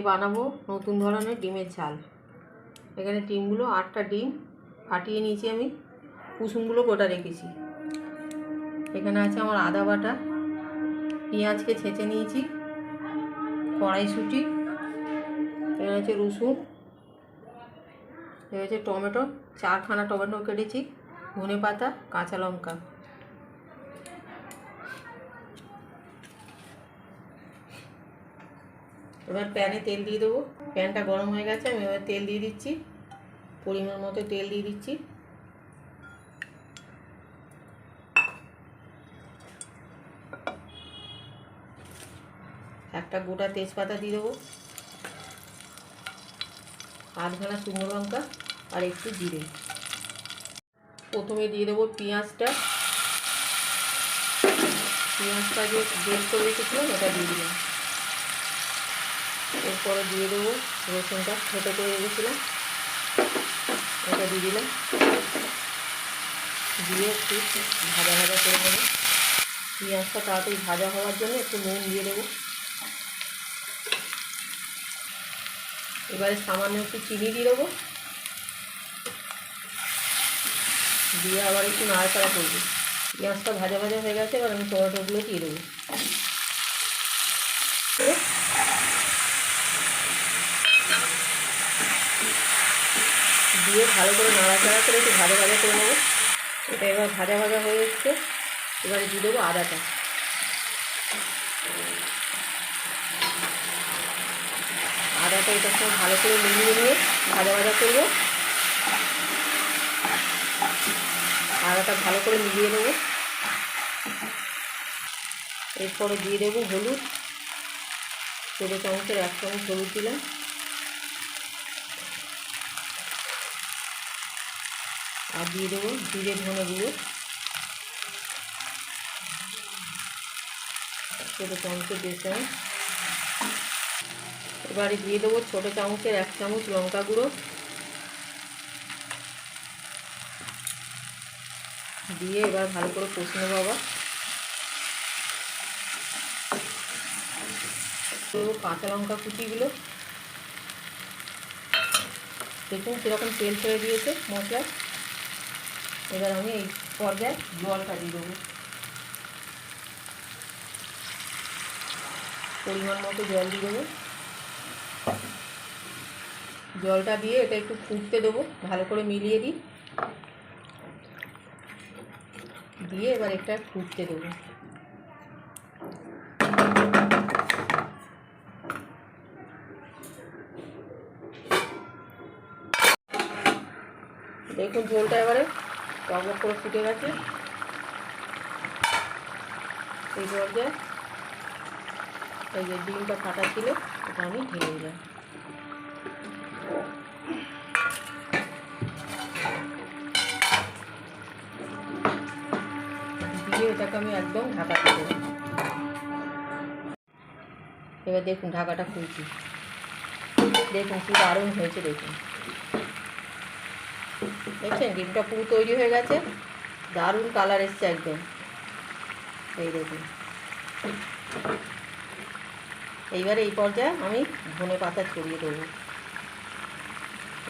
বানাবো নতুন ধরনের ডিমের ঝাল। এখানে ডিমগুলো 8টা ডিম ফাটিয়ে নিয়েছি, আমি কুসুমগুলো গোটা রেখেছি। এখানে আছে আমার আদা বাটা, পেঁয়াজকে ছেঁচে নিয়েছি, কড়াইশুঁটি, এখানে আছে রসুন, এখানে আছে টমেটো, 4খানা টমেটো কেটেছি, ধনে পাতা, কাঁচা লঙ্কা। এবার প্যানে তেল দিয়ে দেবো। প্যানটা গরম হয়ে গেছে, আমি এবার তেল দিয়ে দিচ্ছি, পরিমাণ মতো তেল দিয়ে দিচ্ছি। একটা গোটা তেজপাতা দিয়ে দেবো, 8খানা শুকনো লঙ্কা আর একটু জিরে। প্রথমে দিয়ে দেবো পেঁয়াজটা যে বের করে রেখেছিলাম ওটা দিয়ে দিলাম। এরপরে দিয়ে দেবো রসুনটা ছোটো করে রেখেছিলাম, ওটা দিয়ে দিলাম। দিয়ে একটু ভাজা ভাজা করে নেবো। পেঁয়াজটা তাড়াতাড়ি ভাজা হওয়ার জন্য একটু নুন দিয়ে দেবো। এবারে সামান্য একটু চিনি দিয়ে দেবো, দিয়ে আবার একটু নাড়াচাড়া করবো। পেঁয়াজটা ভাজা ভাজা হয়ে গেছে, এবার আমি টমেটোগুলো দিয়ে দেবো। দিয়ে ভালো করে নাড়াচাড়া করে একটু ভাজা ভাজা করে নেবো। এটা এবার ভাজা ভাজা হয়ে এসছে, এবারে দিয়ে দেবো আদাটা। আদাটা এটার সঙ্গে ভালো করে মিলিয়ে নিয়ে ভাজা ভাজা করবো। আদাটা ভালো করে মিলিয়ে নেবো। এরপরে দিয়ে দেবো হলুদ, ছোটো চামচের 1 চামচ হলুদ দিলাম। আর দিয়ে দেবো জিরে ধনে গুঁড়ো, ছোটো চামচের 1.5 চামচ। এবারে দিয়ে দেবো ছোটো চামচের 1 চামচ লঙ্কা গুঁড়ো, দিয়ে এবার ভালো করে কষে নেবো। আবার দেবো কাঁচা লঙ্কা কুচিগুলো। দেখুন কীরকম তেল ছেড়ে দিয়েছে মশলা। এবার আমি এই পর্যায়ে জলটা দিয়ে দেবো, পরিমাণ মতো জল দিয়ে দেবো। জলটা দিয়ে এটা একটু ফুটতে দেবো, ভালো করে মিলিয়ে দিই। দিয়ে এবার এটা ফুটতে দেবো। দেখুন ঝোলটা এবারে টকবক করে ফুটে গেছে। এই পর্যায়ে এই যে ডিমটা ফাটা ছিল ওটা আমি ঢেলে দিলাম। দিয়ে এটাকে আমি একদম ঢাকা দিয়ে দেবো। এবার দেখুন ঢাকাটা খুলছি, দেখুন কি দারুণ হয়েছে। দেখুন দেখছেন ডিমটা পুরো তৈরি হয়ে গেছে, দারুণ কালার এসছে একদম। এই দেখুন, এইবারে এই পর্যায়ে আমি ধনে পাতা ছড়িয়ে দেবো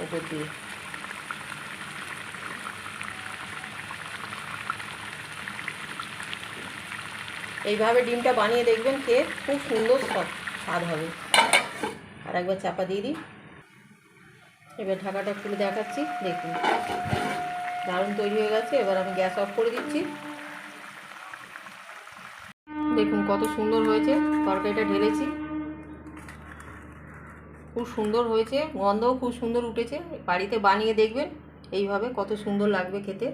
ওপর দিয়ে। এইভাবে ডিমটা বানিয়ে দেখবেন, খেয়ে খুব সুন্দর স্বাদ হবে। আর একবার চাপা দিয়ে দিই। এবার ঢাকাটা খুলে দেখাচ্ছি, দেখুন দারুণ তৈরি হয়ে গেছে। এবার আমি গ্যাস অফ করে দিচ্ছি। দেখুন কত সুন্দর হয়েছে। তরকারিটা ঢেলেছি, খুব সুন্দর হয়েছে, গন্ধও খুব সুন্দর উঠেছে। বাড়িতে বানিয়ে দেখবেন এইভাবে, কত সুন্দর লাগবে খেতে।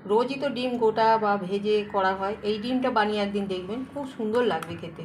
রোজই তো ডিম গোটা বা ভেজে করা হয়, এই ডিমটা বানিয়ে একদিন দেখবেন, খুব সুন্দর লাগবে খেতে।